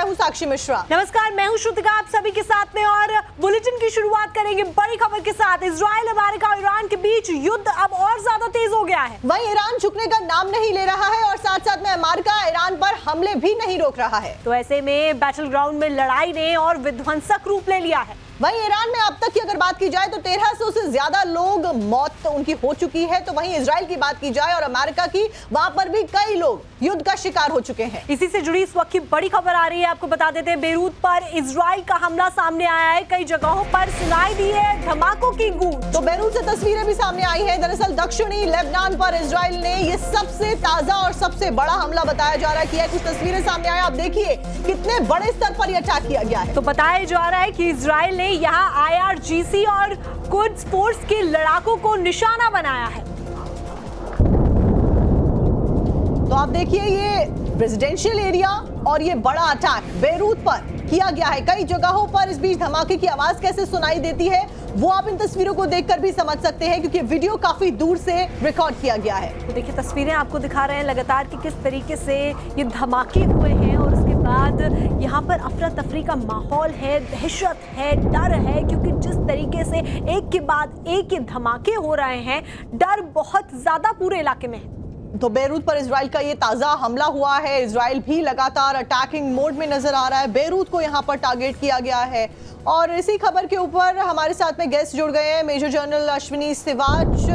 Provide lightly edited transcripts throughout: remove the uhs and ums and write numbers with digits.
हूं साक्षी मिश्रा। नमस्कार, मैं हूं श्रुतिका आप सभी के साथ में और बुलेटिन की शुरुआत करेंगे बड़ी खबर के साथ। इजराइल, अमेरिका और ईरान के बीच युद्ध अब और ज्यादा तेज हो गया है। वहीं ईरान झुकने का नाम नहीं ले रहा है और साथ साथ में अमेरिका ईरान पर हमले भी नहीं रोक रहा है। तो ऐसे में बैटल ग्राउंड में लड़ाई ने और विध्वंसक रूप ले लिया है। वहीं ईरान में अब तक की अगर बात की जाए तो 1300 से ज्यादा लोग मौत उनकी हो चुकी है। तो वहीं इजराइल की बात की जाए और अमेरिका की, वहां पर भी कई लोग युद्ध का शिकार हो चुके हैं। इसी से जुड़ी इस वक्त की बड़ी खबर आ रही है, आपको बता देते हैं बेरूत पर इजराइल का हमला सामने आया है। कई जगहों पर सुनाई दी है धमाकों की गूंज। तो बेरूत से तस्वीरें भी सामने आई है। दरअसल दक्षिणी लेबनान पर इजराइल ने ये सबसे ताजा और सबसे बड़ा हमला बताया जा रहा है किया। कुछ तस्वीरें सामने आई, आप देखिए कितने बड़े स्तर पर यह अटैक किया गया है। तो बताया जा रहा है कि इजराइल ने यहाँ IRGC और कुड्स फोर्स के लड़ाकों को निशाना बनाया है। तो आप देखिए ये रेजिडेंशियल एरिया और ये बड़ा अटैक बेरूत पर किया गया है। कई जगहों पर इस बीच धमाके की आवाज कैसे सुनाई देती है वो आप इन तस्वीरों को देखकर भी समझ सकते हैं, क्योंकि वीडियो काफी दूर से रिकॉर्ड किया गया है। तो देखिए तस्वीरें आपको दिखा रहे हैं लगातार कि किस तरीके से ये धमाके हुए हैं और उसके बाद यहाँ पर अफरा तफरी का माहौल है, दहशत है, डर है, क्योंकि जिस तरीके से एक के बाद एक ये धमाके हो रहे हैं, डर बहुत ज्यादा पूरे इलाके में है। तो बेरूत पर इजराइल का ये ताजा हमला हुआ है। इजराइल भी लगातार अटैकिंग मोड में नजर आ रहा है। बेरूत को यहाँ पर टारगेट किया गया है। और इसी खबर के ऊपर हमारे साथ में गेस्ट जुड़ गए हैं। Major general Ashwini Siwach,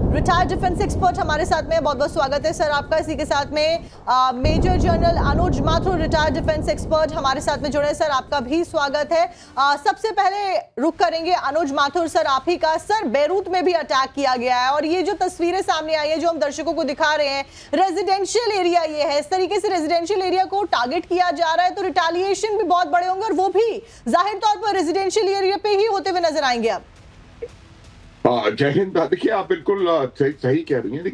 retired defence expert हमारे साथ में, बहुत बहुत स्वागत है सर आपका। इसी के साथ में मेजर जनरल अनुज माथुर, रिटायर्ड डिफेंस एक्सपर्ट हमारे साथ में जुड़े, सर आपका भी स्वागत है। सबसे पहले रुख करेंगे अनुज माथुर सर आप ही का। सर बेरूत में भी अटैक किया गया है और ये जो तस्वीरें सामने आई है जो हम दर्शकों को दिखा रहे हैं, रेजिडेंशियल एरिया ये है, इस तरीके से रेजिडेंशियल एरिया को टारगेट किया जा रहा है, तो रिटेलिएशन भी बहुत बड़े होंगे और वो भी जाहिर तौर पर रेजिडेंशियल एरिया पे ही होते हुए नजर आएंगे अब। जय हिंद। देखिए आप बिल्कुल सही कह रही हैं।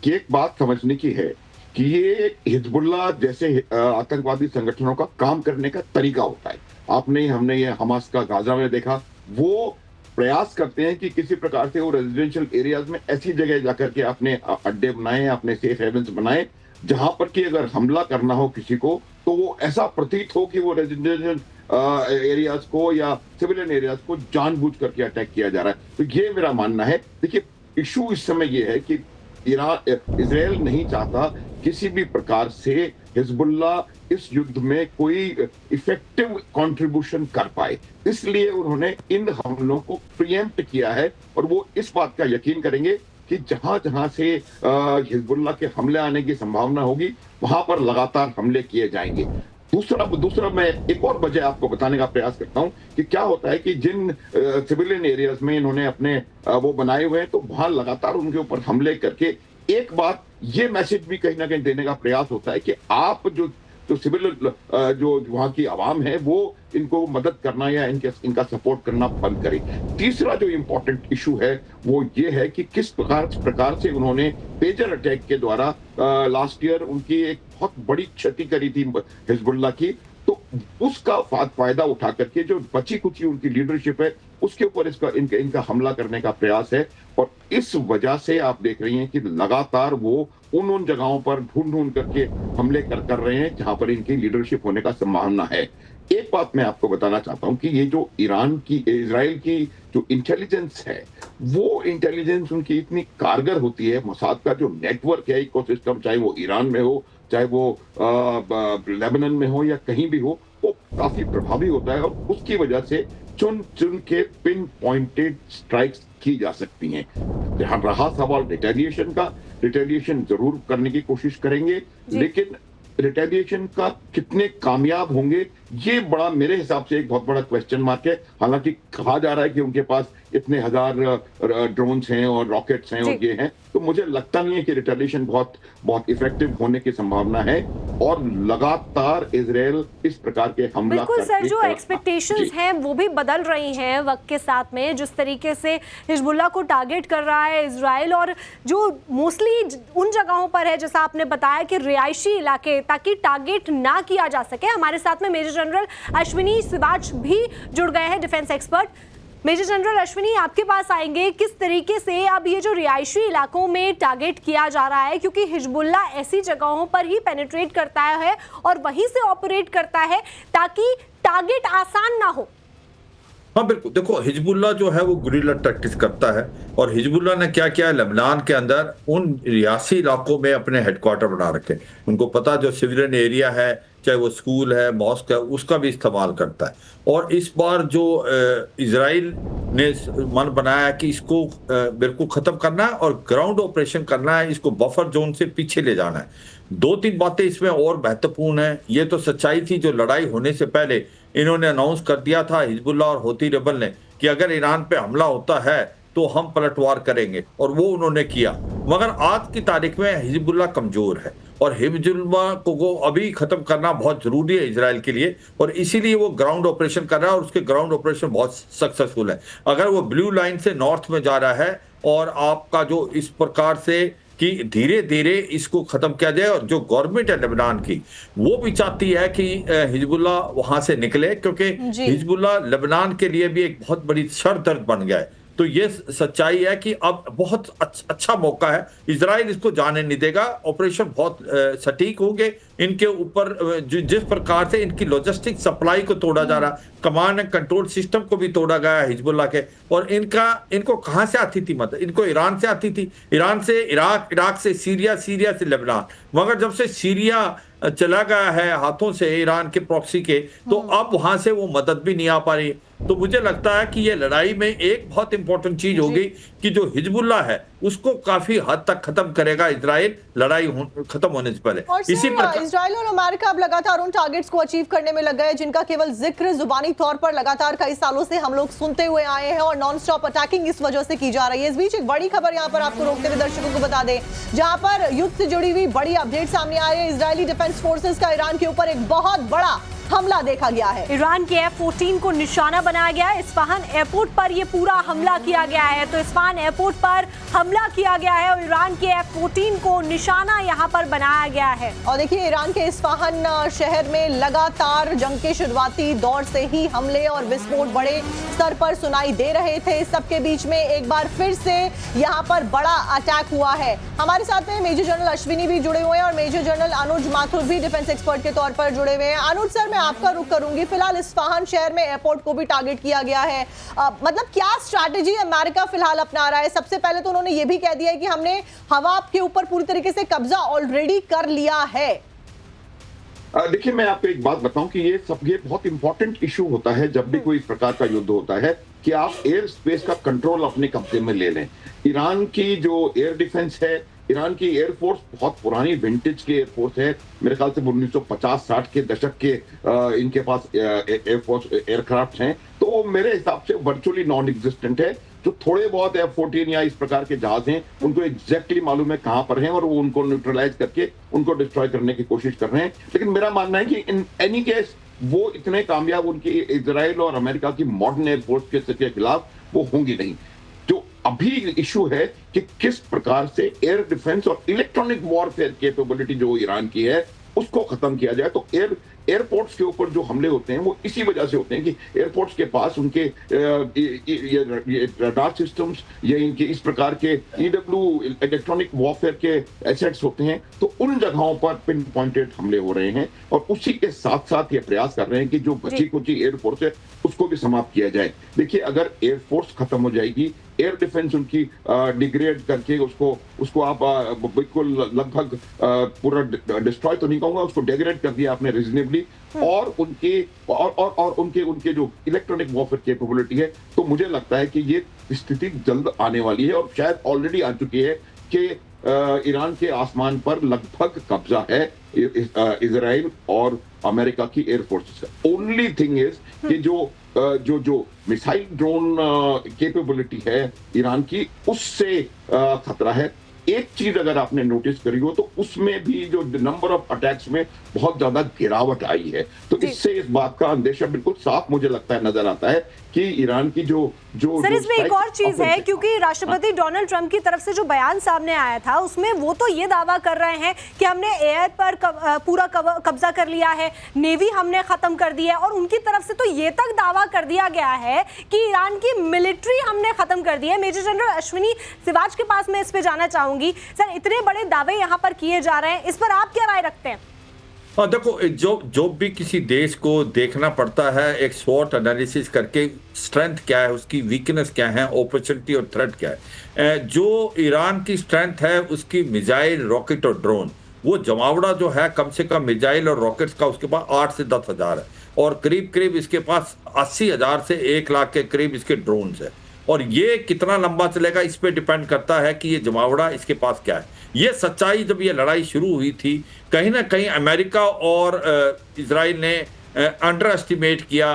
एक बात समझने की है कि ये हिजबुल्लाह जैसे आतंकवादी संगठनों का काम करने का तरीका होता है। हमने ये हमास का गाजा में देखा, वो प्रयास करते हैं कि किसी प्रकार से वो रेजिडेंशियल एरियाज में ऐसी जगह जाकर के अपने अड्डे बनाएं, अपने सेफ हेवन्स बनाएं, जहां पर कि अगर हमला करना हो किसी को तो वो ऐसा प्रतीत हो कि वो रेजिडेंशियल एरियाज को या सिविलियन एरियाज को जानबूझ करके अटैक किया जा रहा है। तो ये मेरा मानना है। देखिए इशू इस समय ये है कि इजराइल नहीं चाहता किसी भी प्रकार से हिजबुल्लाह इस युद्ध में कोई इफेक्टिव कंट्रीब्यूशन कर पाए, इसलिए उन्होंने इन हमलों को प्रीएम्प्ट किया है और वो इस बात का यकीन करेंगे कि जहां जहां से हिजबुल्लाह के हमले आने की संभावना होगी वहां पर लगातार हमले किए जाएंगे। दूसरा मैं एक और वजह आपको बताने का प्रयास करता हूं कि क्या होता है कि जिन सिविलियन एरियाज में इन्होंने अपने वो बनाए हुए हैं तो वहां लगातार उनके ऊपर हमले करके एक बात ये मैसेज भी कहीं ना कहीं देने का प्रयास होता है कि आप जो सिविल जो वहां की आवाम है वो इनको मदद करना या इनका सपोर्ट करना बंद करे। तीसरा जो इम्पोर्टेंट इशू है वो ये है कि किस प्रकार से उन्होंने पेजर अटैक के द्वारा लास्ट ईयर उनकी एक बहुत बड़ी क्षति करी थी हिजबुल्लाह की, तो उसका फायदा उठा करके जो बची कुची उनकी लीडरशिप है उसके ऊपर इनका हमला करने का प्रयास है। और इस वजह से आप देख रही हैं कि लगातार वो उन जगहों पर ढूंढ करके हमले कर रहे हैं जहां पर इनकी लीडरशिप होने का संभावना है। एक बात मैं आपको बताना चाहता हूं कि ये जो इजराइल की जो इंटेलिजेंस है वो इंटेलिजेंस उनकी इतनी कारगर होती है। मोसाद का जो नेटवर्क है, इकोसिस्टम, चाहे वो ईरान में हो, चाहे वो लेबनान में हो या कहीं भी हो, वो काफी प्रभावी होता है और उसकी वजह से चुन के पिन पॉइंटेड स्ट्राइक्स की जा सकती हैं। जहां रहा सवाल रिटेलिएशन का, रिटेलिएशन जरूर करने की कोशिश करेंगे, लेकिन रिटेलिएशन का कितने कामयाब होंगे ये बड़ा मेरे हिसाब से एक बहुत बड़ा क्वेश्चन मार्क है। हालांकि कहा जा रहा है कि उनके पास इतने हजार ड्रोन्स हैं और रॉकेट्स हैं और ये हैं, तो मुझे लगता नहीं है कि रिटेलिएशन बहुत इफेक्टिव होने की संभावना है और लगातार इजराइल इस प्रकार के हमला बिल्कुल सर, जो एक्सपेक्टेशंस हैं वो भी बदल रही हैं वक्त के साथ में। जिस तरीके से हिजबुल्लाह को टारगेट कर रहा है इजराइल और जो मोस्टली उन जगहों पर है जैसा आपने बताया कि रिहायशी इलाके, ताकि टारगेट ना किया जा सके। हमारे साथ में मेजर जनरल अश्विनी सिवाच भी जुड़ गए हैं, defence expert. Major general Ashwini, आपके पास आएंगे। किस तरीके से अब ये जो रिहायशी इलाकों में टारगेट किया जा रहा है, क्योंकि हिजबुल्ला ऐसी जगहों पर ही पेनिट्रेट करता है और वहीं से ऑपरेट करता है ताकि टारगेट आसान ना हो। हाँ बिल्कुल, देखो हिजबुल्ला जो है वो गुरिल्ला टैक्टिक्स करता है, और हिजबुल्ला ने क्या किया, लेबनान के अंदर उन रियासी इलाकों में अपने हेडक्वार्टर बना रखे। उनको पता जो सिविलियन एरिया है, चाहे वो स्कूल है, मॉस्क है, उसका भी इस्तेमाल करता है। और इस बार जो इजराइल ने मन बनाया है कि इसको बिल्कुल खत्म करना है और ग्राउंड ऑपरेशन करना है, इसको बफर जोन से पीछे ले जाना है। दो तीन बातें इसमें और महत्वपूर्ण है। ये तो सच्चाई थी जो लड़ाई होने से पहले इन्होंने अनाउंस कर दिया था, हिजबुल्ला और हौती रेबल ने, कि अगर ईरान पे हमला होता है तो हम पलटवार करेंगे, और वो उन्होंने किया। मगर आज की तारीख में हिजबुल्ला कमजोर है और हिजबुल्ला को अभी खत्म करना बहुत जरूरी है इजराइल के लिए, और इसीलिए वो ग्राउंड ऑपरेशन कर रहा है और उसके ग्राउंड ऑपरेशन बहुत सक्सेसफुल है। अगर वो ब्लू लाइन से नॉर्थ में जा रहा है और आपका जो इस प्रकार से कि धीरे धीरे इसको खत्म किया जाए, और जो गवर्नमेंट है लेबनान की वो भी चाहती है कि हिजबुल्ला वहां से निकले, क्योंकि हिजबुल्ला लेबनान के लिए भी एक बहुत बड़ी सर दर्द बन गया है। तो ये सच्चाई है कि अब बहुत अच्छा मौका है, इजराइल इसको जाने नहीं देगा। ऑपरेशन बहुत सटीक होंगे इनके ऊपर, जिस प्रकार से इनकी लॉजिस्टिक सप्लाई को तोड़ा जा रहा, कमांड एंड कंट्रोल सिस्टम को भी तोड़ा गया है हिजबुल्ला के। और इनको कहां से आती थी मदद? इनको ईरान से आती थी, ईरान से इराक, इराक से सीरिया, सीरिया से लेबनान। मगर जब से सीरिया चला गया है हाथों से ईरान के प्रॉक्सी के, तो अब वहां से वो मदद भी नहीं आ पा रही। तो मुझे लगता है कि ये लड़ाई में एक बहुत इंपॉर्टेंट चीज होगी कि जो हिजबुल्ला है उसको काफी हद तक खत्म करेगा इजराइल, लड़ाई खत्म होने से पहले। और इसी प्रकार इजराइल और अमेरिका अब लगातार उन टारगेट्स को अचीव करने में लग गए जिनका केवल जिक्र जुबानी तौर पर लगातार कई सालों से हम लोग सुनते हुए आए हैं, और नॉन स्टॉप अटैकिंग इस वजह से की जा रही है। इस बीच एक बड़ी खबर यहाँ पर आपको रोकते हुए दर्शकों को बता दें, जहां पर युद्ध से जुड़ी हुई बड़ी अपडेट सामने आ रही है। इजरायली डिफेंस फोर्सेस का ईरान के ऊपर एक बहुत बड़ा हमला देखा गया है। ईरान के F-14 को निशाना बनाया गया है। इस्फहान एयरपोर्ट पर यह पूरा हमला किया गया है। तो इस्फहान एयरपोर्ट पर हमला किया गया है और ईरान के F-14 को निशाना यहां पर बनाया गया है। और देखिए, ईरान के इस्फहान शहर में लगातार जंग के शुरुआती दौर से ही हमले और विस्फोट बड़े स्तर पर सुनाई दे रहे थे। इस सबके बीच में एक बार फिर से यहां पर बड़ा अटैक हुआ है। हमारे साथ में मेजर जनरल अश्विनी भी जुड़े हुए हैं और मेजर जनरल अनुज माथुर भी डिफेंस एक्सपर्ट के तौर पर जुड़े हुए हैं। अनुज सर, आपका रुख करूंगी। फिलहाल इस्फहान शहर में एयरपोर्ट को भी टारगेट किया गया है, मतलब क्या स्ट्रैटेजी अमेरिका फिलहाल अपना रहा है? सबसे पहले तो उन्होंने ये भी कह दिया है कि हमने हवा के ऊपर पूरी तरीके से कब्जा ऑलरेडी कर लिया है। देखिए, मैं आपको एक बात बताऊं कि ये बहुत इंपॉर्टेंट इशू होता है जब भी कोई इस प्रकार का युद्ध होता है, कि आप एयर स्पेस का कंट्रोल अपने कब्जे में ले लें। ईरान की जो एयर डिफेंस है, ईरान की एयरफोर्स बहुत पुरानी विंटेज की एयरफोर्स है। मेरे ख्याल से 1950-60 के दशक के इनके पास एयरफोर्स एयरक्राफ्ट हैं, तो मेरे हिसाब से वर्चुअली नॉन एग्जिस्टेंट है। जो थोड़े बहुत F-14 या इस प्रकार के जहाज हैं, उनको एग्जैक्टली मालूम है कहां पर हैं और वो उनको न्यूट्रलाइज करके उनको डिस्ट्रॉय करने की कोशिश कर रहे हैं। लेकिन मेरा मानना है कि इन एनी केस वो इतने कामयाब उनकी इजराइल और अमेरिका की मॉडर्न एयरफोर्स के खिलाफ वो होंगी नहीं। जो अभी इशू है कि किस प्रकार से एयर डिफेंस और इलेक्ट्रॉनिक वॉरफेयर कैपेबिलिटी जो ईरान की है उसको खत्म किया जाए। तो एयरपोर्ट्स के ऊपर जो हमले होते हैं वो इसी वजह से होते हैं कि एयरपोर्ट्स के पास उनके ये रडार सिस्टम्स या इनके इस प्रकार के EW इलेक्ट्रॉनिक वॉरफेयर के एसेट्स होते हैं। तो उन जगहों पर पिन पॉइंटेड हमले हो रहे हैं और उसी के साथ साथ ये प्रयास कर रहे हैं कि जो बची कुची एयरफोर्स है उसको भी समाप्त किया जाए। देखिए, अगर एयरफोर्स खत्म हो जाएगी, एयर डिफेंस उनकी डिग्रेड करके उसको आप बिल्कुल लगभग पूरा डिस्ट्रॉय तो नहीं कहूंगा, उसको डिग्रेड कर दिया आपने रीजनेबली, और उनके जो इलेक्ट्रॉनिक वॉरफेयर कैपेबिलिटी है, तो मुझे लगता है कि ये स्थिति जल्द आने वाली है और शायद ऑलरेडी आ चुकी है कि ईरान के आसमान पर लगभग कब्जा है इजराइल और अमेरिका की एयरफोर्सेस का। ओनली थिंग इज कि जो मिसाइल ड्रोन कैपेबिलिटी है ईरान की, उससे खतरा है। एक चीज अगर आपने नोटिस करी हो तो उसमें भी जो नंबर ऑफ अटैक्स में बहुत ज्यादा गिरावट आई है। तो इससे इस बात का अंदेशा बिल्कुल साफ मुझे लगता है नजर आता है कि ईरान की जो जो सर, इसमें एक और चीज है, offensive- क्योंकि राष्ट्रपति डोनाल्ड ट्रंप की तरफ से जो बयान सामने आया था उसमें वो तो ये दावा कर रहे हैं कि हमने एयर पर पूरा कब्जा कर लिया है, नेवी हमने खत्म कर दी है, और उनकी तरफ से तो ये तक दावा कर दिया गया है कि ईरान की मिलिट्री हमने खत्म कर दी है। मेजर जनरल अश्विनी सिवाज के पास मैं इस पे जाना चाहूंगी। सर, इतने बड़े दावे यहाँ पर किए जा रहे हैं, इस पर आप क्या राय रखते हैं? देखो, जो भी किसी देश को देखना पड़ता है एक स्वॉट एनालिसिस करके, स्ट्रेंथ क्या है, उसकी वीकनेस क्या है, अपॉर्चुनिटी और थ्रेट क्या है। जो ईरान की स्ट्रेंथ है उसकी मिसाइल, रॉकेट और ड्रोन, वो जमावड़ा जो है कम से कम मिसाइल और रॉकेट्स का उसके पास 8 से 10 हजार है, और करीब करीब इसके पास 80,000 से 1 लाख के करीब इसके ड्रोन है। और ये कितना लंबा चलेगा इस पे डिपेंड करता है कि ये जमावड़ा इसके पास क्या है। ये सच्चाई जब ये लड़ाई शुरू हुई थी, कहीं ना कहीं अमेरिका और इजराइल ने अंडर एस्टिमेट किया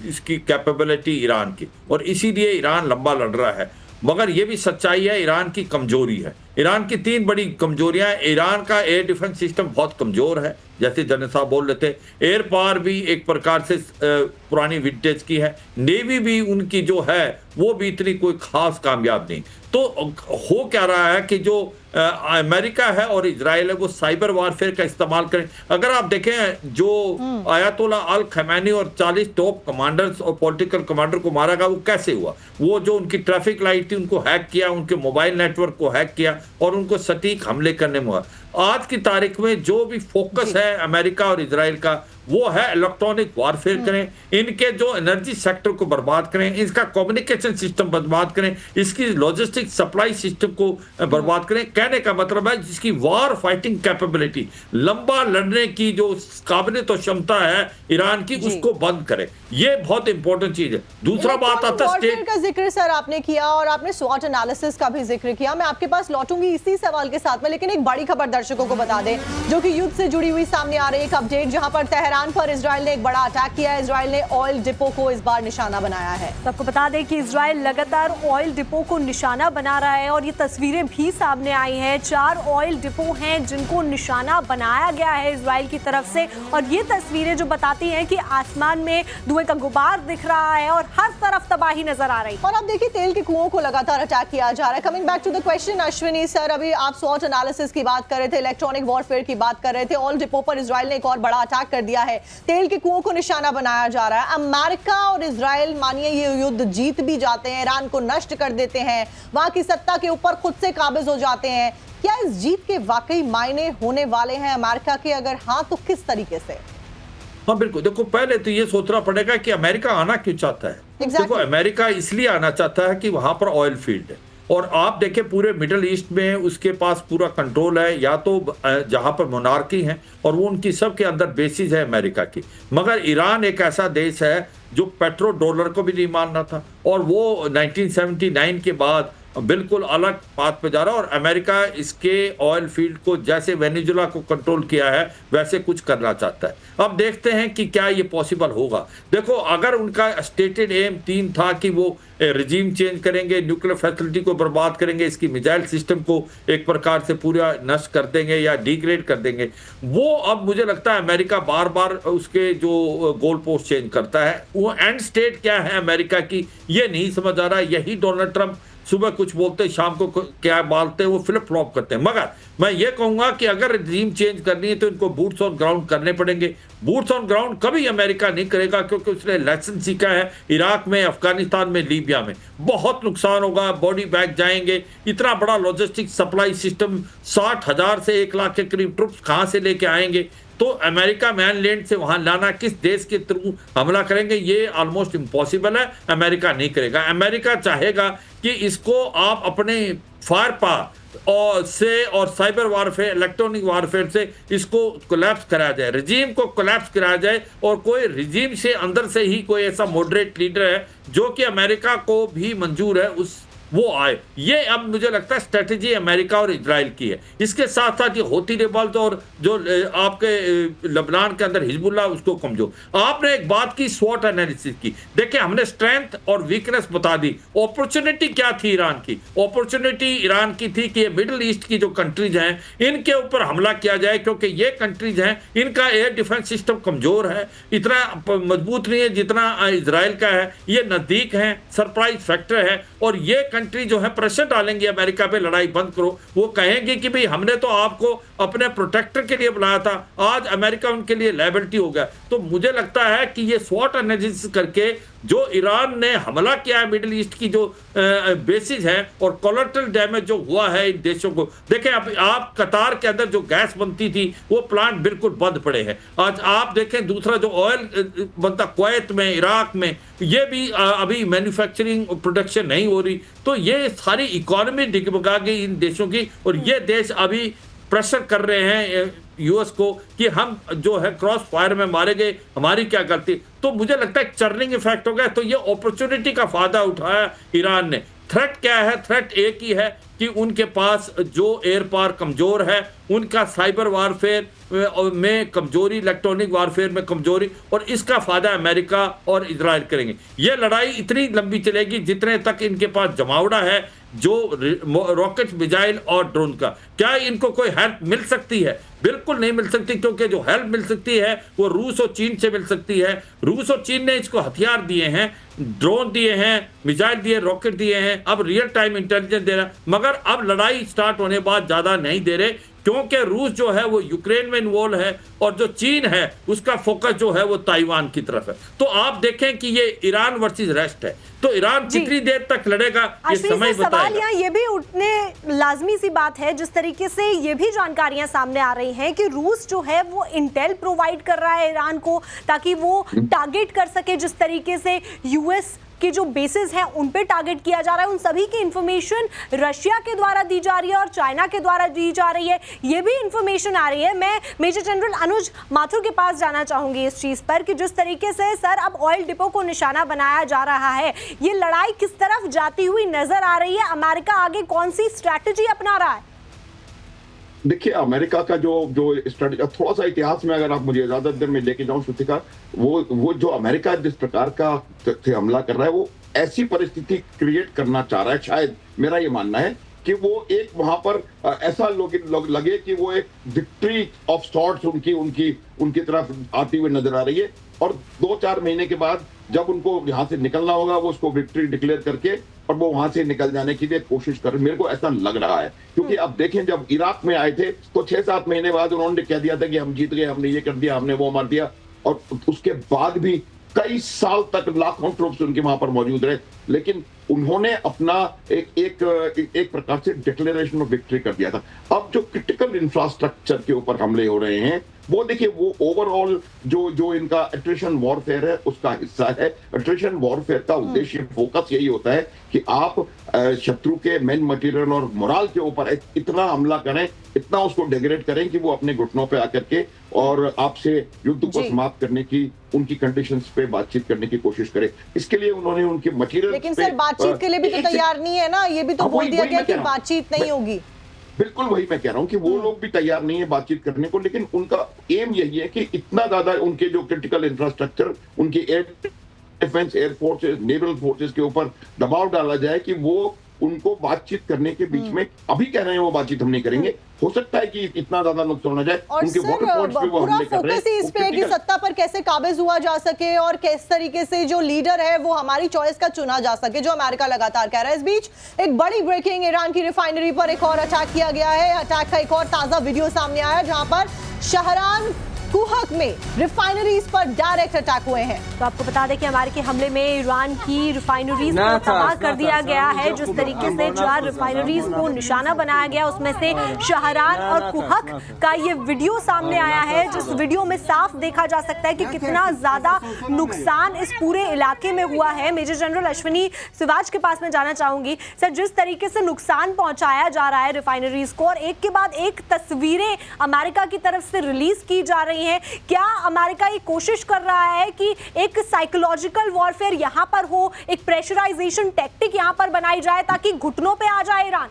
इसकी कैपेबिलिटी ईरान की, और इसीलिए ईरान लंबा लड़ रहा है। मगर ये भी सच्चाई है, ईरान की कमजोरी है। ईरान की 3 बड़ी कमजोरियां। ईरान का एयर डिफेंस सिस्टम बहुत कमजोर है, जैसे जनरल साहब बोल रहे थे। एयर पावर भी एक प्रकार से पुरानी विंटेज की है। नेवी भी उनकी जो है वो भी इतनी कोई खास कामयाब नहीं। तो हो क्या रहा है कि जो अमेरिका है और इजराइल है वो साइबर वारफेयर का इस्तेमाल करें। अगर आप देखें जो आयतुल्ला अल खमैनी और 40 टॉप कमांडर्स और पॉलिटिकल कमांडर को मारा गया, वो कैसे हुआ? वो जो उनकी ट्रैफिक लाइट थी उनको हैक किया, उनके मोबाइल नेटवर्क को हैक किया और उनको सटीक हमले करने में हुआ। आज की तारीख में जो भी फोकस है अमेरिका और इजराइल का वो है इलेक्ट्रॉनिक वारफेयर करें, इनके जो एनर्जी सेक्टर को बर्बाद करें, इसका कम्युनिकेशन सिस्टम बर्बाद करें, इसकी लॉजिस्टिक सप्लाई सिस्टम को बर्बाद करें। कहने का मतलब है जिसकी वार फाइटिंग कैपेबिलिटी, लंबा लड़ने की जो काबिलियत और क्षमता है ईरान की, उसको बंद करें। ये बहुत इंपॉर्टेंट चीज है। दूसरा बात आता है स्टेट का जिक्र सर आपने किया और आपने स्वॉट एनालिसिस का भी जिक्र किया। मैं आपके पास लौटूंगी इसी सवाल के साथ में, लेकिन एक बड़ी खबर दर्शकों को बता दें जो कि युद्ध से जुड़ी हुई सामने आ रही एक अपडेट, जहां पर तेहरान पर इजराइल ने एक बड़ा अटैक किया है। इजराइल ने ऑयल डिपो को इस बार निशाना बनाया है। सबको बता दें कि इजराइल लगातार ऑयल डिपो को निशाना बना रहा है और ये तस्वीरें भी सामने आई हैं। 4 ऑयल डिपो हैं जिनको निशाना बनाया गया है इजराइल की तरफ से, और ये तस्वीरें जो बताती हैं कि आसमान में धुएं का गुबार दिख रहा है और हर तरफ तबाही नजर आ रही है। और अब देखिए तेल के कुओं को लगातार अटैक किया जा रहा है। Coming back to the question Ashwini sir, अभी आप स्वॉट एनालिसिस की बात कर रहे थे, इलेक्ट्रॉनिक वॉरफेयर की बात कर रहे थे। ऑयल डिपो पर इजराइल ने एक और बड़ा अटैक कर दिया है, तेल के कुओं को निशाना बनाया जा रहा है। अमेरिका और इजराइल मानिए ये युद्ध जीत भी जाते हैं, ईरान को नष्ट कर देते हैं, वहां की सत्ता के ऊपर खुद से काबिज हो जाते हैं। क्या इस जीत के वाकई मायने होने वाले हैं अमेरिका के? अगर हाँ तो किस तरीके से? हाँ बिल्कुल, देखो पहले तो ये सोचना पड़ेगा कि अमेरिका आना क्यों चाहता है। देखो अमेरिका इसलिए आना चाहता है कि वहां पर ऑयल फील्ड है, और आप देखें पूरे मिडिल ईस्ट में उसके पास पूरा कंट्रोल है, या तो जहां पर मोनार्की है और वो उनकी सबके अंदर बेसिस है अमेरिका की। मगर ईरान एक ऐसा देश है जो पेट्रो डॉलर को भी नहीं मानना था, और वो 1979 के बाद बिल्कुल अलग पाथ पे जा रहा है, और अमेरिका इसके ऑयल फील्ड को जैसे वेनेजुला को कंट्रोल किया है वैसे कुछ करना चाहता है। अब देखते हैं कि क्या ये पॉसिबल होगा। देखो अगर उनका स्टेटेड एम 3 था कि वो रिजीम चेंज करेंगे, न्यूक्लियर फैसिलिटी को बर्बाद करेंगे, इसकी मिसाइल सिस्टम को एक प्रकार से पूरा नष्ट कर देंगे या डिग्रेड कर देंगे, वो अब मुझे लगता है अमेरिका बार बार उसके जो गोल पोस्ट चेंज करता है। वो एंड स्टेट क्या है अमेरिका की ये नहीं समझ आ रहा। यही डोनाल्ड ट्रंप सुबह कुछ बोलते शाम को क्या बोलते हैं, वो फ्लिप फ्लॉप करते हैं। मगर मैं ये कहूंगा कि अगर रिजीम चेंज करनी है तो इनको बूट्स ऑन ग्राउंड करने पड़ेंगे। बूट्स ऑन ग्राउंड कभी अमेरिका नहीं करेगा, क्योंकि उसने लेसन सीखा है इराक में, अफगानिस्तान में, लीबिया में। बहुत नुकसान होगा, बॉडी बैग जाएंगे, इतना बड़ा लॉजिस्टिक सप्लाई सिस्टम, 60,000 से 1 लाख के करीब ट्रुप्स कहाँ से लेके आएंगे? तो अमेरिका मैनलैंड से वहां लाना, किस देश के थ्रू हमला करेंगे, ये ऑलमोस्ट इम्पॉसिबल है। अमेरिका नहीं करेगा। अमेरिका चाहेगा कि इसको आप अपने फायर पावर और साइबर वारफेयर, इलेक्ट्रॉनिक वारफेयर से इसको कोलैप्स कराया जाए, रिजीम को कोलैप्स कराया जाए, और कोई रिजीम से अंदर से ही कोई ऐसा मॉडरेट लीडर है जो कि अमेरिका को भी मंजूर है, उस वो आए। ये अब मुझे लगता है स्ट्रेटेजी अमेरिका और इजराइल की है। इसके साथ साथ ये होती रिवॉल्ट और जो आपके लबनान के अंदर हिजबुल्लाह उसको कमजोर। आपने एक बात की स्वॉट एनालिसिस की, देखिए हमने स्ट्रेंथ और वीकनेस बता दी। अपॉर्चुनिटी क्या थी ईरान की? अपॉर्चुनिटी ईरान की थी कि ये मिडिल ईस्ट की जो कंट्रीज हैं इनके ऊपर हमला किया जाए, क्योंकि ये कंट्रीज हैं इनका एयर डिफेंस सिस्टम कमजोर है, इतना मजबूत नहीं है जितना इजराइल का है। ये नजदीक है, सरप्राइज फैक्टर है, और ये कंट्री जो है प्रेशर डालेंगे अमेरिका पे, लड़ाई बंद करो। वो कहेंगे कि भाई हमने तो आपको अपने प्रोटेक्टर के लिए बनाया था, आज अमेरिका उनके लिए लायबिलिटी हो गया। तो मुझे लगता है कि ये स्वॉट एनालिसिस करके जो ईरान ने हमला किया है मिडिल ईस्ट की जो बेसिस है और कोलेटरल डैमेज जो हुआ है इन देशों को, देखें अब आप कतार के अंदर जो गैस बनती थी वो प्लांट बिल्कुल बंद पड़े हैं। आज आप देखें दूसरा जो ऑयल बनता कुवैत में, इराक में, ये भी अभी मैन्युफैक्चरिंग प्रोडक्शन नहीं हो रही। तो ये सारी इकोनॉमी डिगमगा गई इन देशों की, और ये देश अभी प्रेशर कर रहे हैं यूएस को कि हम जो है क्रॉस फायर में मारे गए, हमारी क्या गलती। तो मुझे लगता है चर्निंग इफेक्ट हो गया। तो ये अपॉर्चुनिटी का फायदा उठाया ईरान ने। थ्रेट क्या है? थ्रेट एक ही है कि उनके पास जो एयर पावर कमजोर है, उनका साइबर वारफेयर में कमजोरी, इलेक्ट्रॉनिक वारफेयर में कमजोरी, और इसका फायदा अमेरिका और इजराइल करेंगे। ये लड़ाई इतनी लंबी चलेगी जितने तक इनके पास जमावड़ा है जो रॉकेट, मिसाइल और ड्रोन का। क्या इनको कोई हेल्प मिल सकती है? बिल्कुल नहीं मिल सकती, क्योंकि जो हेल्प मिल सकती है वो रूस और चीन से मिल सकती है। रूस और चीन ने इसको हथियार दिए हैं, ड्रोन दिए हैं, मिसाइल दिए, रॉकेट दिए हैं, अब रियल टाइम इंटेलिजेंस दे रहा है, मगर अब लड़ाई स्टार्ट होने बाद ज्यादा नहीं दे रहे, क्योंकि रूस जो है वो यूक्रेन में इन्वॉल्व है, और जो चीन है उसका फोकस जो है वो ताइवान की तरफ है। तो आप देखें कि ये ईरान वर्सेस रेस्ट है, तो ईरान कितनी देर तक लड़ेगा ये समय बताएगा। सवाल यहाँ ये भी उठने लाजमी सी बात है, जिस तरीके से ये भी जानकारियां सामने आ रही हैं कि रूस जो है वो इंटेल प्रोवाइड कर रहा है ईरान को, ताकि वो टारगेट कर सके। जिस तरीके से यूएस के जो बेसिस हैं उन पे टारगेट किया जा रहा है, उन सभी की इंफॉर्मेशन रशिया के द्वारा दी जा रही है और चाइना के द्वारा दी जा रही है। ये भी इंफॉर्मेशन आ रही है। मैं मेजर जनरल अनुज माथुर के पास जाना चाहूंगी इस चीज पर कि जिस तरीके से सर अब ऑयल डिपो को निशाना बनाया जा रहा है, ये लड़ाई किस तरफ जाती हुई नजर आ रही है? अमेरिका आगे कौन सी स्ट्रैटेजी अपना रहा है? देखिए अमेरिका का जो स्ट्रेटेजी, थोड़ा सा इतिहास में अगर आप मुझे इजाजत दें मैं लेके जाऊं श्रुतिका, वो जो अमेरिका जिस प्रकार का हमला कर रहा है वो ऐसी परिस्थिति क्रिएट करना चाह रहा है, शायद मेरा ये मानना है कि वो एक वहां पर ऐसा लगे कि वो एक विक्ट्री ऑफ सॉर्ट्स उनकी तरफ आती हुई नजर आ रही है, और 2-4 महीने के बाद जब उनको यहाँ से निकलना होगा वो उसको विक्ट्री डिक्लेयर करके और वो वहां से निकल जाने की कोशिश कर, मेरे को ऐसा लग रहा है। क्योंकि अब देखें जब इराक में आए थे तो 6-7 महीने बाद उन्होंने कह दिया था कि हम जीत गए, हमने ये कर दिया, हमने वो मार दिया, और उसके बाद भी कई साल तक लाखों ट्रूप्स उनके वहां पर मौजूद रहे, लेकिन उन्होंने अपना एक प्रकार से डिक्लेरेशन ऑफ विक्ट्री कर दिया था। अब जो क्रिटिकल इंफ्रास्ट्रक्चर के ऊपर हमले हो रहे हैं वो देखिए वो ओवरऑल जो इनका एट्रिशन वॉरफेयर है उसका हिस्सा है। एट्रिशन वॉरफेयर का उद्देश्य, फोकस यही होता है कि आप शत्रु के मेन मटेरियल और मोरल के ऊपर इतना हमला करें, इतना उसको डेग्रेड करें कि वो अपने घुटनों पे आकर के और आपसे युद्ध को समाप्त करने की, उनकी कंडीशंस पे बातचीत करने की कोशिश करे। इसके लिए उन्होंने उनके मटेरियल, लेकिन सर बातचीत के लिए भी तो तैयार नहीं है ना, ये भी तो बोल दिया गया कि बातचीत नहीं होगी। बिल्कुल वही मैं कह रहा हूं कि वो लोग भी तैयार नहीं है बातचीत करने को, लेकिन उनका एम यही है कि इतना ज्यादा उनके जो क्रिटिकल इंफ्रास्ट्रक्चर, उनकी air defence, air forces, naval forces के ऊपर दबाव डाला जाए कि वो उनको बातचीत करने के बीच में, अभी कह रहे हैं वो बातचीत हम नहीं करेंगे, हो सकता है कि इतना ज्यादा नुकसान हो जाए। और उनके वाटर पॉइंट्स पे वो हमले कर रहे हैं। इस पे कि सत्ता पर कैसे काबिज हुआ जा सके और किस तरीके से जो लीडर है वो हमारी चॉइस का चुना जा सके, जो अमेरिका लगातार कह रहा है। इस बीच एक बड़ी ब्रेकिंग, ईरान की रिफाइनरी पर एक और अटैक किया गया है। अटैक का एक और ताजा वीडियो सामने आया जहां पर शहरान कुहक में रिफाइनरीज पर डायरेक्ट अटैक हुए हैं। तो आपको बता दें कि अमेरिकी हमले में ईरान की रिफाइनरीज को तबाह कर दिया गया है। जिस तरीके से 4 रिफाइनरीज को निशाना बनाया गया, उसमें से शहरान और कुहक का ये वीडियो सामने आया है, जिस वीडियो में साफ देखा जा सकता है कि कितना ज्यादा नुकसान इस पूरे इलाके में हुआ है। मेजर जनरल अश्विनी सिवाज के पास में जाना चाहूंगी। सर, जिस तरीके से नुकसान पहुंचाया जा रहा है रिफाइनरीज को, और एक के बाद एक तस्वीरें अमेरिका की तरफ से रिलीज की जा रही रही हैं। क्या अमेरिका ये कोशिश कर रहा है कि एक साइकोलॉजिकल वॉरफेयर यहां पर हो, एक प्रेशराइजेशन टैक्टिक यहां पर बनाई जाए ताकि घुटनों पे आ जाए ईरान?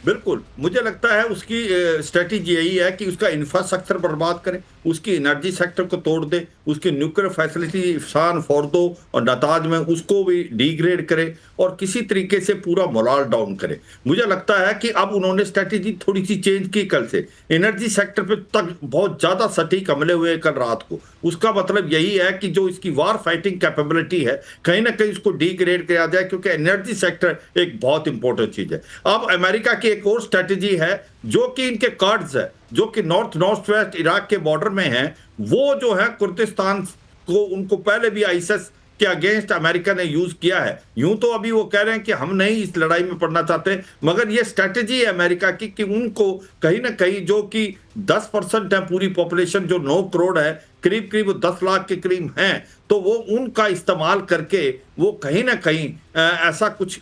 बिल्कुल, मुझे लगता है उसकी स्ट्रेटेजी यही है कि उसका इंफ्रास्ट्रक्चर बर्बाद करे, उसकी एनर्जी सेक्टर को तोड़ दे, उसकी न्यूक्लियर फैसिलिटी इफ्सान फोर्दो और नताज में उसको भी डिग्रेड करे और किसी तरीके से पूरा मोराल डाउन करे। मुझे लगता है कि अब उन्होंने स्ट्रेटेजी थोड़ी सी चेंज की कल से। एनर्जी सेक्टर पे तक बहुत ज्यादा सटीक हमले हुए कल रात को। उसका मतलब यही है कि जो इसकी वार फाइटिंग कैपेबिलिटी है कहीं ना कहीं उसको डिग्रेड किया जाए, क्योंकि एनर्जी सेक्टर एक बहुत इंपॉर्टेंट चीज है। अब अमेरिका की एक और स्ट्रेटेजी है जो कि इनके कार्ड्स है, जो कि नॉर्थ वेस्ट इराक के बॉर्डर में है, वो जो है कुर्दिस्तान को उनको पहले भी आईएसआईएस के अगेंस्ट अमेरिका ने यूज किया है। यूं तो अभी वो कह रहे हैं कि हम नहीं इस लड़ाई में पड़ना चाहते, मगर ये स्ट्रेटेजी है अमेरिका की कि उनको कहीं ना कहीं जो कि 10% है पूरी पॉपुलेशन जो 9 करोड़ है, करीब करीब 10 लाख के करीब हैं, तो वो उनका इस्तेमाल करके वो कहीं ना कहीं ऐसा कुछ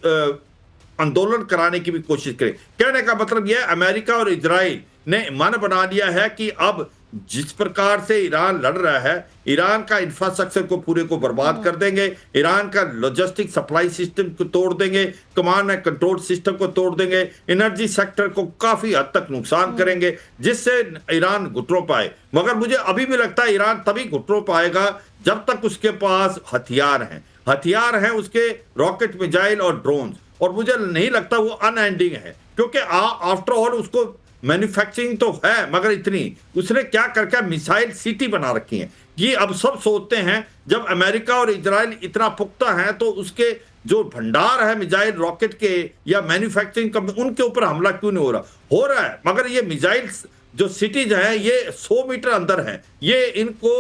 आंदोलन कराने की भी कोशिश करें। कहने का मतलब यह अमेरिका और इजराइल ने मन बना लिया है कि अब जिस प्रकार से ईरान लड़ रहा है, ईरान का इंफ्रास्ट्रक्चर को पूरे को बर्बाद कर देंगे, ईरान का लॉजिस्टिक सप्लाई सिस्टम को तोड़ देंगे, कमांड एंड कंट्रोल सिस्टम को तोड़ देंगे, एनर्जी सेक्टर को काफी हद तक नुकसान करेंगे, जिससे ईरान घुटनों पे आए। मगर मुझे अभी भी लगता है ईरान तभी घुटनों पे आएगा जब तक उसके पास हथियार हैं उसके रॉकेट, मिसाइल और ड्रोन, और मुझे नहीं लगता वो अनएंडिंग है, क्योंकि आफ्टर ऑल उसको मैन्युफैक्चरिंग तो है, मगर इतनी उसने क्या करके मिसाइल सिटी बना रखी है। ये अब सब सोचते हैं जब अमेरिका और इजराइल इतना पुख्ता है तो उसके जो भंडार है मिसाइल रॉकेट के या मैन्युफैक्चरिंग का, उनके ऊपर हमला क्यों नहीं हो रहा है। मगर ये मिसाइल जो सिटीज हैं ये 100 मीटर अंदर हैं, ये इनको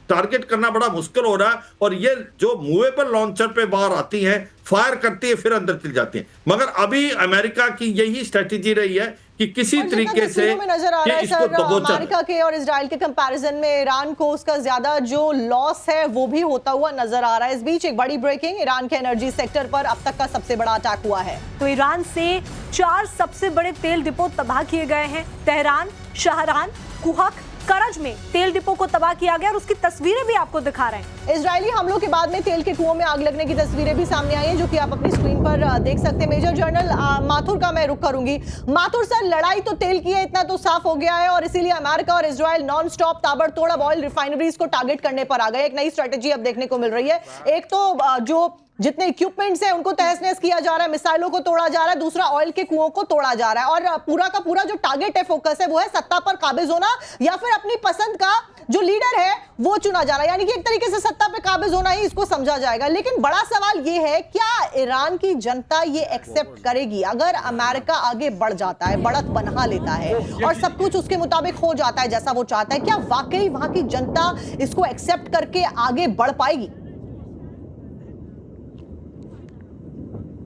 टारगेट करना बड़ा मुश्किल हो रहा है, और ये जो मूवेबल लॉन्चर पे बाहर आती हैं, फायर करती है, फिर अंदर चली जाती हैं। मगर अभी अमेरिका की यही स्ट्रेटेजी रही है कि किसी तरीके से नजर आ रहा है सर, अमेरिका के और इजराइल के कंपैरिजन में ईरान को उसका ज्यादा जो लॉस है वो भी होता हुआ नजर आ रहा है। इस बीच एक बड़ी ब्रेकिंग, ईरान के एनर्जी सेक्टर पर अब तक का सबसे बड़ा अटैक हुआ है। तो ईरान से 4 सबसे बड़े तेल डिपो तबाह किए गए हैं। तेहरान, शाहरान, कुहक, करज में तेल डिपो को तबाह किया गया और उसकी तस्वीरें भी आपको दिखा रहे हैं। इजरायली हमलों के बाद में तेल के कुओं में आग लगने की तस्वीरें भी सामने आई हैं, जो कि आप अपनी स्क्रीन पर देख सकते हैं। मेजर जनरल माथुर का मैं रुख करूंगी। माथुर सर, लड़ाई तो तेल की है, इतना तो साफ हो गया है, और इसीलिए अमेरिका और इजरायल नॉन स्टॉप ताबड़तोड़ अब ऑयल रिफाइनरीज को टारगेट करने पर आ गए। एक नई स्ट्रेटेजी अब देखने को मिल रही है। एक तो जो जितने इक्विपमेंट्स हैं उनको तहस नहस किया जा रहा है, मिसाइलों को तोड़ा जा रहा है, दूसरा ऑयल के कुओं को तोड़ा जा रहा है, और पूरा का पूरा जो टारगेट है, फोकस है, वो है सत्ता पर काबिज होना या फिर अपनी पसंद का जो लीडर है वो चुना जा रहा है। यानी कि एक तरीके से सत्ता पे काबिज होना ही इसको समझा जाएगा। लेकिन बड़ा सवाल ये है, क्या ईरान की जनता ये एक्सेप्ट करेगी अगर अमेरिका आगे बढ़ जाता है, बढ़त बना लेता है और सब कुछ उसके मुताबिक हो जाता है जैसा वो चाहता है? क्या वाकई वहां की जनता इसको एक्सेप्ट करके आगे बढ़ पाएगी?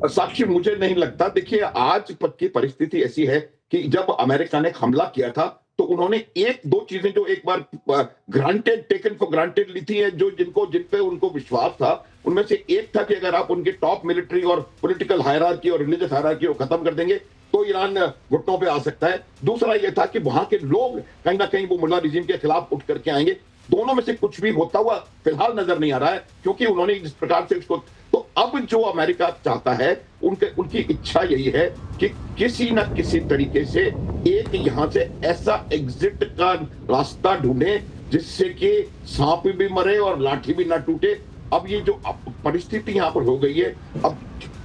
साक्षी, मुझे नहीं लगता। देखिए, आज की परिस्थिति ऐसी है कि जब अमेरिका ने हमला किया था तो उन्होंने एक दो चीजें जो एक बार टेकन फॉर ग्रांटेड ली थी, जो जिन पे उनको विश्वास था, उनमें से एक था कि अगर आप उनके टॉप मिलिट्री और पॉलिटिकल हायरार्की और रिलीजियस हायरार्की को खत्म कर देंगे तो ईरान घुटनों पे आ सकता है। दूसरा यह था कि वहां के लोग कहीं ना कहीं वो मुल्ला रिजीम के खिलाफ उठ करके आएंगे। दोनों में से कुछ भी होता हुआ फिलहाल नजर नहीं आ रहा है, क्योंकि उन्होंने जिस प्रकार से उसको, तो अब जो अमेरिका चाहता है, उनकी इच्छा यही है कि किसी न किसी तरीके से एक यहां से ऐसा एग्जिट का रास्ता ढूंढे जिससे कि सांप भी मरे और लाठी भी ना टूटे। अब ये जो परिस्थिति यहां पर हो गई है, अब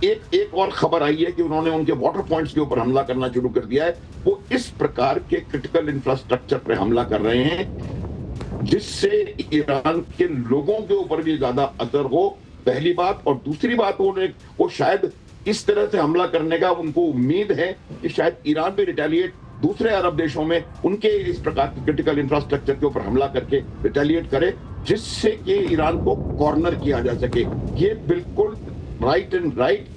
एक और खबर आई है कि उन्होंने उनके वाटर पॉइंट्स के ऊपर हमला करना शुरू कर दिया है। वो इस प्रकार के क्रिटिकल इंफ्रास्ट्रक्चर पर हमला कर रहे हैं जिससे ईरान के लोगों के ऊपर भी ज्यादा असर हो, पहली बात। और दूसरी बात, वो शायद इस तरह से हमला करने का उनको उम्मीद है कि शायद ईरान भी रिटेलिएट दूसरे अरब देशों में उनके इस प्रकार के क्रिटिकल इंफ्रास्ट्रक्चर के ऊपर हमला करके रिटेलिएट करे, जिससे कि ईरान को कॉर्नर किया जा सके। ये बिल्कुल राइट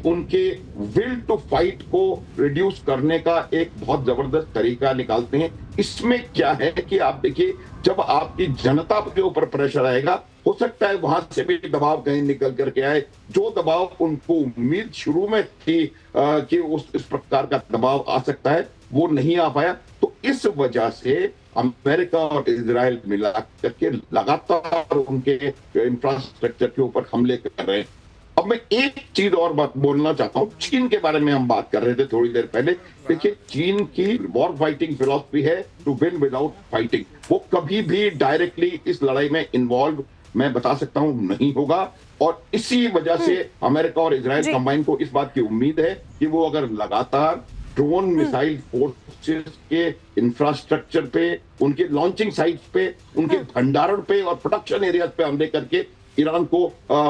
उनके विल टू फाइट को रिड्यूस करने का एक बहुत जबरदस्त तरीका निकालते हैं। इसमें क्या है कि आप देखिए, जब आपकी जनता के ऊपर प्रेशर आएगा, हो सकता है वहां से भी दबाव कहीं निकल करके आए। जो दबाव उनको उम्मीद शुरू में थी कि इस प्रकार का दबाव आ सकता है, वो नहीं आ पाया। तो इस वजह से अमेरिका और इजराइल मिला करके लगातार उनके इंफ्रास्ट्रक्चर के ऊपर हमले कर रहे हैं। अब मैं एक चीज और बात बोलना चाहता हूँ, चीन के बारे में हम बात कर रहे थे थोड़ी देर पहले। देखिए, चीन की वॉर फाइटिंग फिलॉसफी है टू विन विदाउट फाइटिंग। वो कभी भी डायरेक्टली इस लड़ाई में इन्वॉल्व, मैं बता सकता हूं, नहीं होगा। और इसी वजह से अमेरिका और इजराइल कंबाइन को इस बात की उम्मीद है कि वो अगर लगातार ड्रोन मिसाइल फोर्सेस के इंफ्रास्ट्रक्चर पे, उनके लॉन्चिंग साइट्स पे, उनके भंडारण पे और प्रोडक्शन एरियाज पे हमले करके ईरान को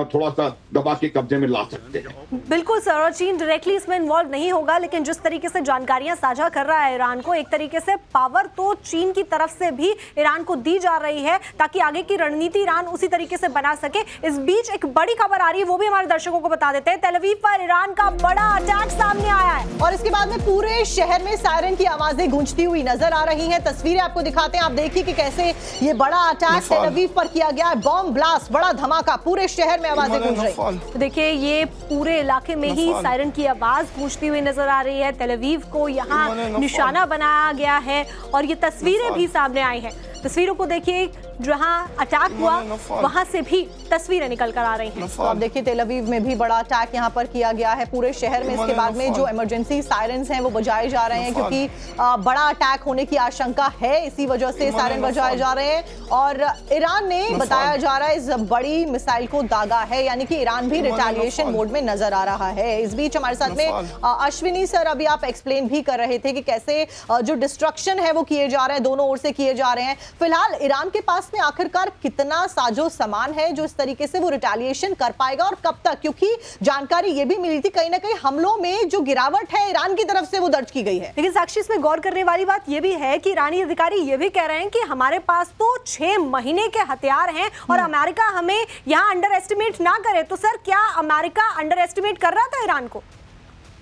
थोड़ा सा दबा के कब्जे में ला सकते हैं। बिल्कुल सर, और चीन डायरेक्टली इसमें इन्वॉल्व नहीं होगा, लेकिन जिस तरीके से जानकारियां साझा कर रहा है ईरान को, एक तरीके से पावर तो चीन की तरफ से भी ईरान को दी जा रही है ताकि आगे की रणनीति ईरान उसी तरीके से बना सके। इस बीच एक बड़ी खबर आ रही है, वो भी हमारे दर्शकों को बता देते हैं। तेल अवीव पर ईरान का बड़ा अटैक सामने आया है और इसके बाद में पूरे शहर में सायरन की आवाजें गूंजती हुई नजर आ रही हैं। तस्वीरें आपको दिखाते हैं, आप देखिए कि कैसे ये बड़ा अटैक तेल अवीव पर किया गया है। बॉम्ब ब्लास्ट, बड़ा धमाका, पूरे शहर में आवाजें गूंज रही। देखिए, ये पूरे इलाके में ही सायरन की आवाज गूंजती हुई नजर आ रही है। तेल अवीव को यहाँ निशाना बनाया गया है और ये तस्वीरें भी सामने आई हैं। तस्वीरों को देखिए, जहां अटैक हुआ वहां से भी तस्वीरें निकल कर आ रही हैं। तो आप देखिए, तेल अवीव में भी बड़ा अटैक यहां पर किया गया है पूरे शहर में। इसके बाद में जो इमरजेंसी सायरन्स हैं वो बजाए जा रहे हैं, क्योंकि बड़ा अटैक होने की आशंका है, इसी वजह से सायरन बजाए जा रहे हैं। और ईरान ने बताया जा रहा है इस बड़ी मिसाइल को दागा है, यानी कि ईरान भी रिटेलिएशन मोड में नजर आ रहा है। इस बीच हमारे साथ में अश्विनी सर, अभी आप एक्सप्लेन भी कर रहे थे कि कैसे जो डिस्ट्रक्शन है वो किए जा रहे हैं, दोनों ओर से किए जा रहे हैं। फिलहाल ईरान के पास में आखिरकार कितना साजो सामान है जो इस तरीके से वो रिटेलिएशन कर पाएगा और कब तक? क्योंकि जानकारी ये भी मिली थी कहीं ना कहीं हमलों में जो गिरावट है ईरान की तरफ से वो दर्ज की गई है। लेकिन साक्षी, इसमें गौर करने वाली बात ये भी है कि ईरानी अधिकारी ये भी कह रहे हैं कि हमारे पास तो 6 महीने के हथियार हैं और अमेरिका हमें यहाँ अंडर एस्टिमेट ना करे। तो सर, क्या अमेरिका अंडर एस्टिमेट कर रहा था ईरान को?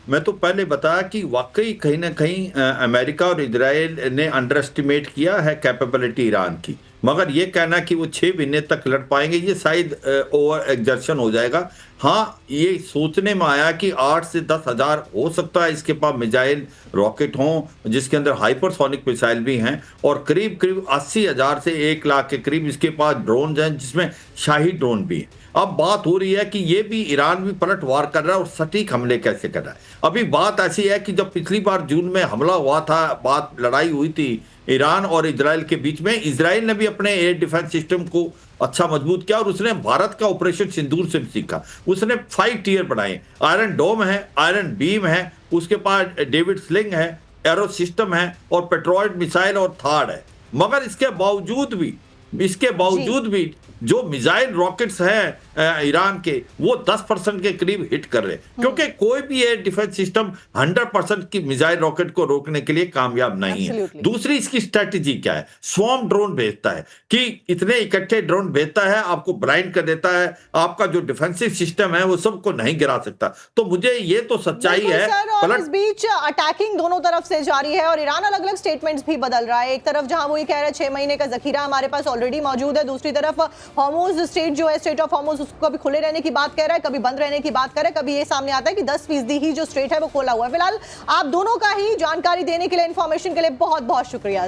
मैं तो पहले बताया कि वाकई कहीं ना कहीं अमेरिका और इजराइल ने अंडर एस्टिमेट किया है कैपेबिलिटी ईरान की, मगर ये कहना कि वो 6 महीने तक लड़ पाएंगे, ये शायद ओवर एग्जर्शन हो जाएगा। हाँ, ये सोचने में आया कि 8 से 10 हज़ार हो सकता है इसके पास मिसाइल रॉकेट हों, जिसके अंदर हाइपरसोनिक मिसाइल भी हैं, और करीब करीब 80,000 से 1 लाख के करीब इसके पास ड्रोन हैं, जिसमें शाही ड्रोन भी है। अब बात हो रही है कि ये भी ईरान भी पलटवार कर रहा है और सटीक हमले कैसे कर रहा है। अभी बात ऐसी है कि जब पिछली बार जून में हमला हुआ था, लड़ाई हुई थी ईरान और इजराइल के बीच में, इजराइल ने भी अपने एयर डिफेंस सिस्टम को अच्छा मजबूत किया और उसने भारत का ऑपरेशन सिंदूर से भी सीखा। उसने 5 टियर बनाए, आयरन डोम है, आयरन बीम है, उसके पास डेविड स्लिंग है, एरो सिस्टम है और पेट्रोइड मिसाइल और थार्ड है। मगर इसके बावजूद भी जो मिसाइल रॉकेट्स हैं ईरान के, वो 10% के करीब हिट कर रहे हैं, क्योंकि कोई भी एयर डिफेंस सिस्टम 100% की मिसाइल रॉकेट को रोकने के लिए कामयाब नहीं है। दूसरी इसकी स्ट्रेटेजी क्या है? स्वॉर्म ड्रोन भेजता है कि इतने इकट्ठे ड्रोन भेजता है, आपको ब्लाइंड कर देता है, आपका जो डिफेंसिव सिस्टम है वो सबको नहीं गिरा सकता। तो मुझे ये तो सच्चाई है। इस बीच अटैकिंग दोनों तरफ से जारी है और ईरान अलग अलग स्टेटमेंट्स भी बदल रहा है। एक तरफ जहां वो ये कह रहा है 6 महीने का जखीरा हमारे पास ऑलरेडी मौजूद है, दूसरी तरफ हॉर्मुज स्टेट जो है, स्टेट ऑफ हॉर्मुज, उसको कभी खुले रहने की बात कह रहा है, कभी बंद रहने की बात कर रहा है, कभी ये सामने आता है कि 10% ही जो स्ट्रेट है वो खोला हुआ है। फिलहाल आप दोनों का ही जानकारी देने के लिए, इंफॉर्मेशन के लिए बहुत बहुत शुक्रिया।